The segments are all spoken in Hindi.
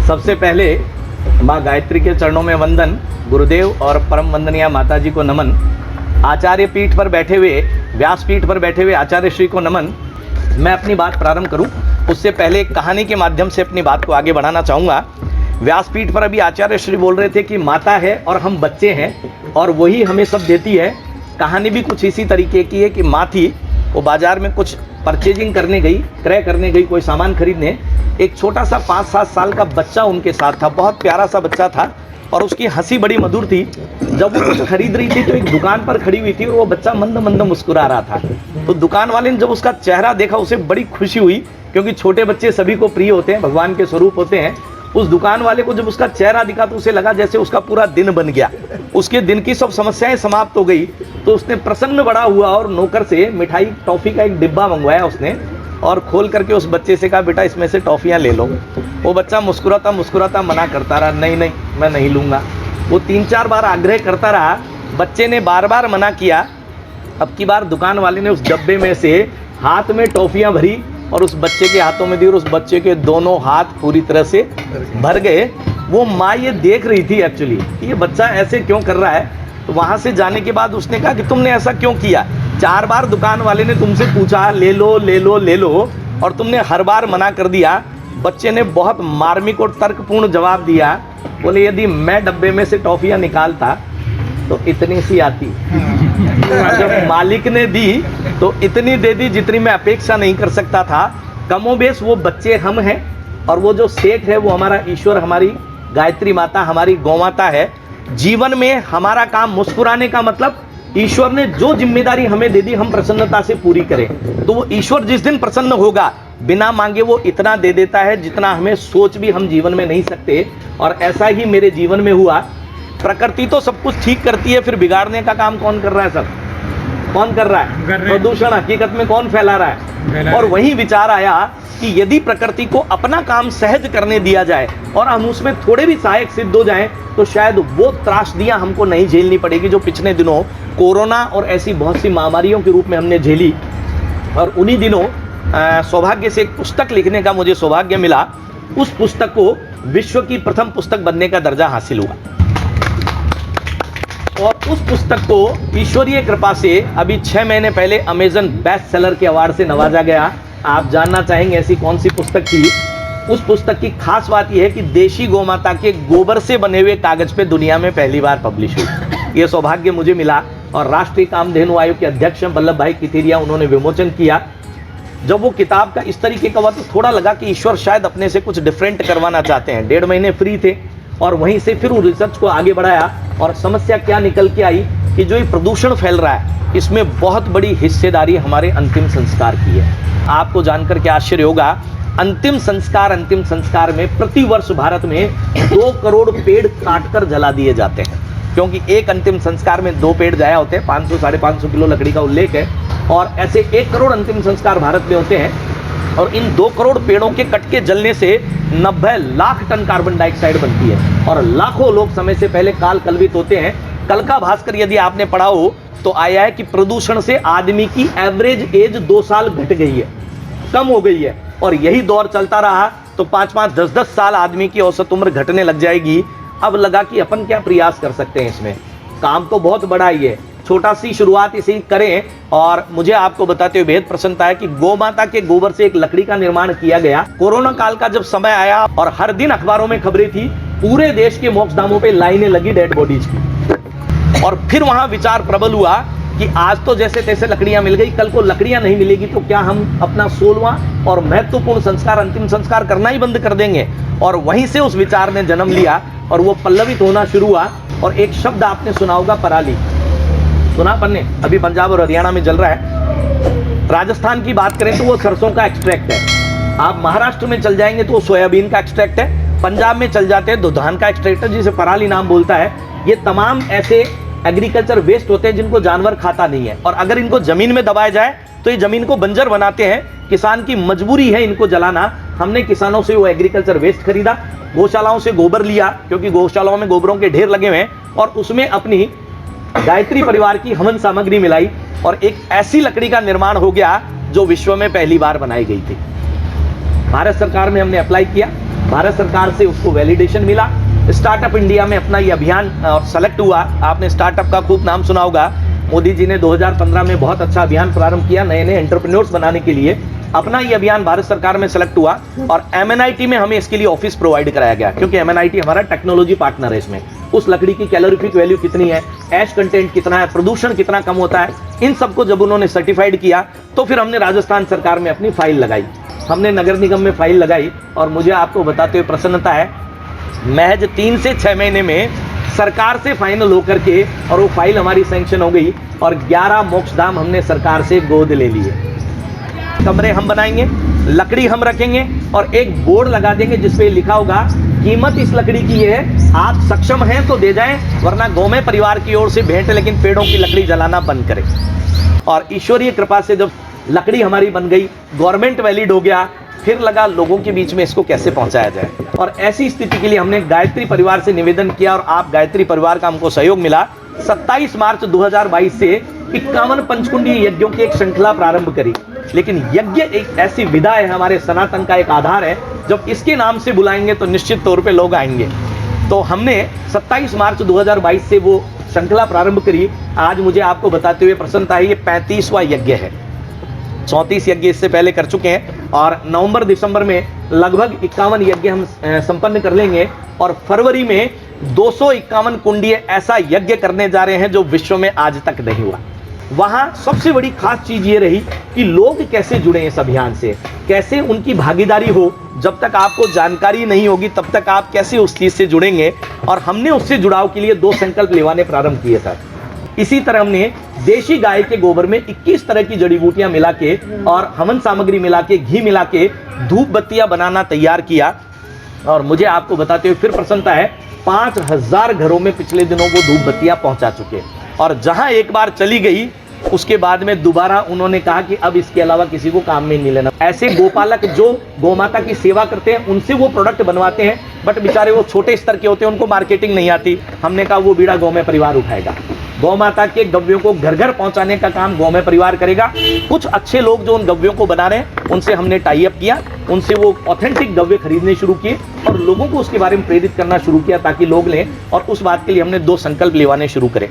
सबसे पहले माँ गायत्री के चरणों में वंदन, गुरुदेव और परम वंदनीय माता जी को नमन, आचार्य पीठ पर बैठे हुए, व्यास पीठ पर बैठे हुए आचार्य श्री को नमन। मैं अपनी बात प्रारंभ करूं उससे पहले एक कहानी के माध्यम से अपनी बात को आगे बढ़ाना चाहूँगा। व्यास पीठ पर अभी आचार्य श्री बोल रहे थे कि माता है और हम बच्चे हैं और वही हमें सब देती है। कहानी भी कुछ इसी तरीके की है कि माँ थी, वो बाज़ार में कुछ परचेजिंग करने गई, क्रय करने गई, कोई सामान खरीदने। एक छोटा सा 5-7 साल का बच्चा उनके साथ था, बहुत प्यारा सा बच्चा था और उसकी हंसी बड़ी मधुर थी। जब वो कुछ खरीद रही थी तो एक दुकान पर खड़ी हुई थी और वो बच्चा मंद मंद मुस्कुरा रहा था। तो दुकान वाले ने जब उसका चेहरा देखा उसे बड़ी खुशी हुई, क्योंकि छोटे बच्चे सभी को प्रिय होते हैं, भगवान के स्वरूप होते हैं। उस दुकान वाले को जब उसका चेहरा दिखा तो उसे लगा जैसे उसका पूरा दिन बन गया, उसके दिन की सब समस्याएं समाप्त हो गई। तो उसने प्रसन्न बड़ा हुआ और नौकर से मिठाई टॉफ़ी का एक डिब्बा मंगवाया उसने और खोल करके उस बच्चे से कहा, बेटा इसमें से टॉफ़ियाँ ले लो। वो बच्चा मुस्कुराता मुस्कुराता मना करता रहा, नहीं नहीं मैं नहीं लूँगा। वो 3-4 बार आग्रह करता रहा, बच्चे ने बार बार मना किया। अब की बार दुकान वाले ने उस डब्बे में से हाथ में टॉफ़ियाँ भरी और उस बच्चे के हाथों में दी और उस बच्चे के दोनों हाथ पूरी तरह से भर गए। वो माँ ये देख रही थी एक्चुअली ये बच्चा ऐसे क्यों कर रहा है। तो वहाँ से जाने के बाद उसने कहा कि तुमने ऐसा क्यों किया, 4 बार दुकान वाले ने तुमसे पूछा ले लो ले लो ले लो और तुमने हर बार मना कर दिया। बच्चे ने बहुत मार्मिक और तर्कपूर्ण जवाब दिया, बोले यदि मैं डब्बे में से टॉफ़ियाँ निकालता तो इतनी सी आती, जब मालिक ने दी तो इतनी दे दी जितनी मैं अपेक्षा नहीं कर सकता था। कमोबेश वो बच्चे हम हैं और वो जो सेठ है वो हमारा ईश्वर, हमारी गायत्री माता, हमारी गौ माता है। जीवन में हमारा काम मुस्कुराने का मतलब ईश्वर ने जो जिम्मेदारी हमें दे दी हम प्रसन्नता से पूरी करें। तो वो ईश्वर जिस दिन प्रसन्न होगा बिना मांगे वो इतना दे देता है जितना हमें सोच भी हम जीवन में नहीं सकते। और ऐसा ही मेरे जीवन में हुआ। प्रकृति तो सब कुछ ठीक करती है, फिर बिगाड़ने का काम कौन कर रहा है? सब कौन कर रहा है? प्रदूषण हकीकत में कौन फैला रहा है? और वही विचार आया कि यदि प्रकृति को अपना काम सहज करने दिया जाए और हम उसमें थोड़े भी सहायक सिद्ध हो जाएं तो शायद वो त्रासदियां हमको नहीं झेलनी पड़ेगी जो पिछले दिनों कोरोना और ऐसी बहुत सी महामारियों के रूप में हमने झेली। और उन्हीं दिनों सौभाग्य से एक पुस्तक लिखने का मुझे सौभाग्य मिला। उस पुस्तक को विश्व की प्रथम पुस्तक बनने का दर्जा हासिल हुआ और उस पुस्तक को ईश्वरीय कृपा से अभी 6 महीने पहले अमेजन बेस्ट सेलर के अवार्ड से नवाजा गया। आप जानना चाहेंगे ऐसी कौन सी पुस्तक थी? उस पुस्तक की खास बात यह है कि देशी गौ माता के गोबर से बने हुए कागज पे दुनिया में पहली बार पब्लिश हुई। ये सौभाग्य मुझे मिला और राष्ट्रीय कामधेनु आयोग के अध्यक्ष वल्लभ भाई किथिरिया उन्होंने विमोचन किया। जब वो किताब का इस तरीके का हुआ तो थोड़ा लगा कि ईश्वर शायद अपने से कुछ डिफरेंट करवाना चाहते हैं। 1.5 महीने फ्री थे और वहीं से फिर वो रिसर्च को आगे बढ़ाया और समस्या क्या निकल के आई कि जो ये प्रदूषण फैल रहा है इसमें बहुत बड़ी हिस्सेदारी हमारे अंतिम संस्कार की है। आपको जानकर के आश्चर्य होगा, अंतिम संस्कार में प्रतिवर्ष भारत में 2 करोड़ पेड़ काटकर जला दिए जाते हैं, क्योंकि एक अंतिम संस्कार में 2 पेड़ जाया होते हैं। 500-550 किलो लकड़ी का उल्लेख है और ऐसे 1 करोड़ अंतिम संस्कार भारत में होते हैं। और इन 2 करोड़ पेड़ों के कट के जलने से 90 लाख टन कार्बन डाइऑक्साइड बनती है और लाखों लोग समय से पहले काल कलवित होते हैं। कल का भास्कर यदि आपने पढ़ा हो तो आया है कि प्रदूषण से आदमी की एवरेज एज 2 साल घट गई है, कम हो गई है। और यही दौर चलता रहा तो 5-5, 10-10 साल आदमी की औसत उम्र घटने लग जाएगी। अब लगा कि अपन क्या प्रयास कर सकते हैं इसमें, काम तो बहुत बड़ा ही है, छोटा सी शुरुआत इसे करें। और मुझे आपको बताते हुए बेहद प्रसन्नता है कि गौ माता के गोबर से एक लकड़ी का निर्माण किया गया। कोरोना काल का जब समय आया और हर दिन अखबारों में खबरें थी, पूरे देश के मोक्षधामों पे लाइनें लगी डेड बॉडीज की। और फिर वहां विचार प्रबल हुआ कि आज तो जैसे तैसे लकड़ियां मिल गई, कल को लकड़ियां नहीं मिलेगी तो क्या हम अपना 16वां और महत्वपूर्ण संस्कार, अंतिम संस्कार करना ही बंद कर देंगे? और वहीं से उस विचार ने जन्म लिया और वो पल्लवित होना शुरू हुआ। और एक शब्द आपने सुना होगा, पराली, सुना पन्ने, अभी पंजाब और हरियाणा में जल रहा है। राजस्थान की बात करें तो वो सरसों का एक्सट्रैक्ट है। आप महाराष्ट्र में चल जाएंगे तो वो सोयाबीन का एक्सट्रैक्ट है। पंजाब में चल जाते हैं तो धान का एक्सट्रैक्ट है, जिसे पराली नाम बोलता है। ये तमाम ऐसे एग्रीकल्चर वेस्ट होते हैं जिनको जानवर खाता नहीं है और अगर इनको जमीन में दबाया जाए तो ये जमीन को बंजर बनाते हैं। किसान की मजबूरी है इनको जलाना। हमने किसानों से वो एग्रीकल्चर वेस्ट खरीदा, गौशालाओं से गोबर लिया क्योंकि गौशालाओं में गोबरों के ढेर लगे हुए हैं और उसमें अपनी गायत्री परिवार की हवन सामग्री मिलाई और एक ऐसी लकड़ी का निर्माण हो गया जो विश्व में पहली बार बनाई गई थी। भारत सरकार में हमने अप्लाई किया भारत सरकार से उसको वैलिडेशन मिला। स्टार्टअप इंडिया में अपना ये अभियान सेलेक्ट हुआ। आपने स्टार्टअप का खूब नाम सुना होगा। मोदी जी ने 2015 में बहुत अच्छा अभियान प्रारंभ किया नए नए एंटरप्रेन्योर्स बनाने के लिए। अपना ये अभियान भारत सरकार में सेलेक्ट हुआ और MNIT में हमें इसके लिए ऑफिस प्रोवाइड कराया गया, क्योंकि MNIT हमारा टेक्नोलॉजी पार्टनर है। इसमें उस लकड़ी की कैलोरीफिक वैल्यू कितनी है, ऐश कंटेंट कितना है, प्रदूषण कितना कम होता है, इन सबको जब उन्होंने सर्टिफाइड किया तो फिर हमने राजस्थान सरकार में अपनी फाइल लगाई, हमने नगर निगम में फाइल लगाई। और मुझे आपको बताते हुए प्रसन्नता है, महज 3 से 6 महीने में सरकार से फाइनल होकर के और वो फाइल हमारी सैंक्शन हो गई और 11 मोक्षधाम हमने सरकार से गोद ले लिए। कमरे हम बनाएंगे, लकड़ी हम रखेंगे और एक बोर्ड लगा देंगे जिसपे लिखा होगा कीमत इस लकड़ी की है, आप सक्षम हैं तो दे जाएं, वरना गौमे परिवार की ओर से भेंट, लेकिन पेड़ों की लकड़ी जलाना बंद करें। और ईश्वरीय कृपा से जब लकड़ी हमारी बन गई, गवर्नमेंट वैलिड हो गया, फिर लगा लोगों के बीच में इसको कैसे पहुंचाया जाए। और ऐसी स्थिति के लिए हमने गायत्री परिवार से निवेदन किया और आप गायत्री परिवार का हमको सहयोग मिला। 27 मार्च 2022 से 51 पंचकुंडी यज्ञों की एक श्रृंखला प्रारंभ करी। लेकिन यज्ञ एक ऐसी विधा है, हमारे सनातन का एक आधार है, जब इसके नाम से बुलाएंगे तो निश्चित तौर पे लोग आएंगे। तो हमने 27 मार्च 2022 से वो श्रृंखला प्रारंभ करी। आज मुझे आपको बताते हुए प्रसन्नता है, ये 35वां यज्ञ है। 34 यज्ञ इससे पहले कर चुके हैं और नवंबर दिसंबर में लगभग 51 यज्ञ हम संपन्न कर लेंगे और फरवरी में 251 कुंडीय ऐसा यज्ञ करने जा रहे हैं जो विश्व में आज तक नहीं हुआ। वहां सबसे बड़ी खास चीज ये रही कि लोग कैसे जुड़े इस अभियान से, कैसे उनकी भागीदारी हो। जब तक आपको जानकारी नहीं होगी तब तक आप कैसे उस चीज से जुड़ेंगे। और हमने उससे जुड़ाव के लिए 2 संकल्प लेवाने प्रारंभ किए था। इसी तरह हमने देशी गाय के गोबर में 21 तरह की जड़ी बूटियां मिला के और हवन सामग्री मिला के, घी मिला के धूप बत्तियां बनाना तैयार किया। और मुझे आपको बताते हुए फिर प्रसन्नता है, 5000 घरों में पिछले दिनों वो धूप बत्तियां पहुंचा चुके। और जहां एक बार चली गई उसके बाद में दोबारा उन्होंने कहा कि अब इसके अलावा किसी को काम में नहीं लेना। ऐसे गोपालक जो गौमाता की सेवा करते हैं उनसे वो प्रोडक्ट बनवाते हैं, बट बेचारे वो छोटे स्तर के होते हैं, उनको मार्केटिंग नहीं आती। हमने कहा वो बीड़ा गौ में परिवार उठाएगा, गौ माता के गव्यों को घर घर पहुंचाने का काम गौ में परिवार करेगा। कुछ अच्छे लोग जो उन गव्यों को बना रहे हैं उनसे हमने टाई अप किया, उनसे वो ऑथेंटिक गव्य खरीदने शुरू किए और लोगों को उसके बारे में प्रेरित करना शुरू किया ताकि लोग लें। और उस बात के लिए हमने 2 संकल्प लिवाने शुरू करें।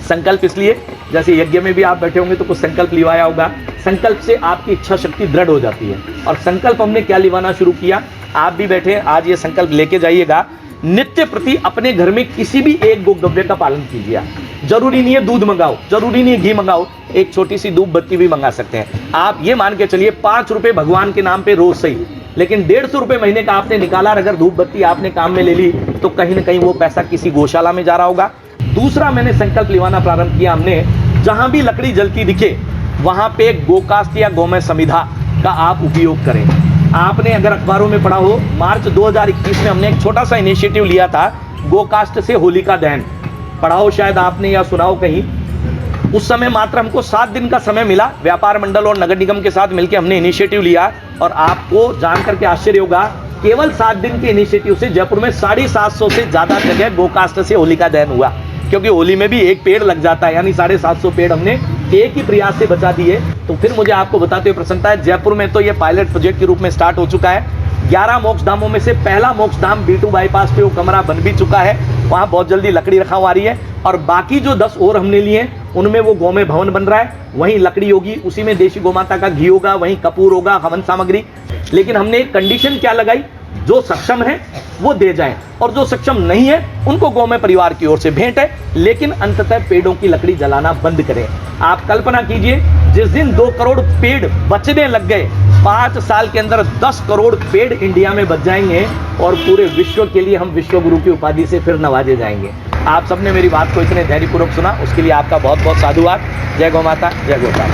संकल्प इसलिए, जैसे यज्ञ में भी आप बैठे होंगे तो कुछ संकल्प लिवाया होगा। संकल्प से आपकी इच्छा शक्ति दृढ़ हो जाती है। और संकल्प हमने क्या लिवाना शुरू किया, आप भी बैठे आज ये संकल्प लेके जाइएगा। नित्य प्रति अपने घर में किसी भी एक गोगव्य का पालन कीजिए। जरूरी नहीं है दूध मंगाओ, जरूरी नहीं है घी मंगाओ, एक छोटी सी धूप बत्ती भी मंगा सकते हैं। आप ये मान के चलिए 5 रुपए भगवान के नाम पे रोज सही, लेकिन 150 रुपए महीने का आपने निकाला, अगर धूप बत्ती आपने काम में ले ली तो कहीं ना कहीं वो पैसा किसी गौशाला में जा रहा होगा। दूसरा मैंने संकल्प लिवाना प्रारंभ किया, हमने जहां भी लकड़ी जलती दिखे वहां पे गोकास्ट या गौमय समिधा का आप उपयोग करें। आपने अगर अखबारों में पढ़ा हो, मार्च 2021 में हमने एक छोटा सा इनिशिएटिव लिया था, गोकास्ट से होलिका दहन। पढ़ा हो शायद आपने या सुना हो कहीं। उस समय मात्र हमको 7 दिन का समय मिला। व्यापार मंडल और नगर निगम के साथ मिलकर हमने इनिशिएटिव लिया और आपको जान करके आश्चर्य होगा, केवल 7 दिन के इनिशिएटिव से जयपुर में 750 से ज्यादा जगह गोकास्ट से होलिका दहन हुआ। क्योंकि होली में भी एक पेड़ लग जाता है, यानी 750 पेड़ हमने एक ही प्रयास से बचा दिए। तो फिर मुझे आपको बताते हुए प्रसन्नता है, जयपुर में तो ये पायलट प्रोजेक्ट के रूप में स्टार्ट हो चुका है। 11 मोक्ष धामों में से पहला मोक्ष धाम B2 बाईपास पे वो कमरा बन भी चुका है, वहाँ बहुत जल्दी लकड़ी रखा आ रही है। और बाकी जो 10 और हमने लिए हैं उनमें वो गौमय भवन बन रहा है, वहीं लकड़ी होगी, उसी में देशी गोमाता का घी होगा, वहीं कपूर होगा, हवन सामग्री। लेकिन हमने एक कंडीशन क्या लगाई, जो सक्षम है वो दे जाएं और जो सक्षम नहीं है उनको गौमय परिवार की ओर से भेंट है, लेकिन अंततः पेड़ों की लकड़ी जलाना बंद करें। आप कल्पना कीजिए, जिस दिन 2 करोड़ पेड़ बचने लग गए, 5 साल के अंदर 10 करोड़ पेड़ इंडिया में बच जाएंगे और पूरे विश्व के लिए हम विश्व गुरु की उपाधि से फिर नवाजे जाएंगे। आप सबने मेरी बात को इतने धैर्यपूर्वक सुना, उसके लिए आपका बहुत बहुत साधुवाद। जय गौ माता, जय गोपाल।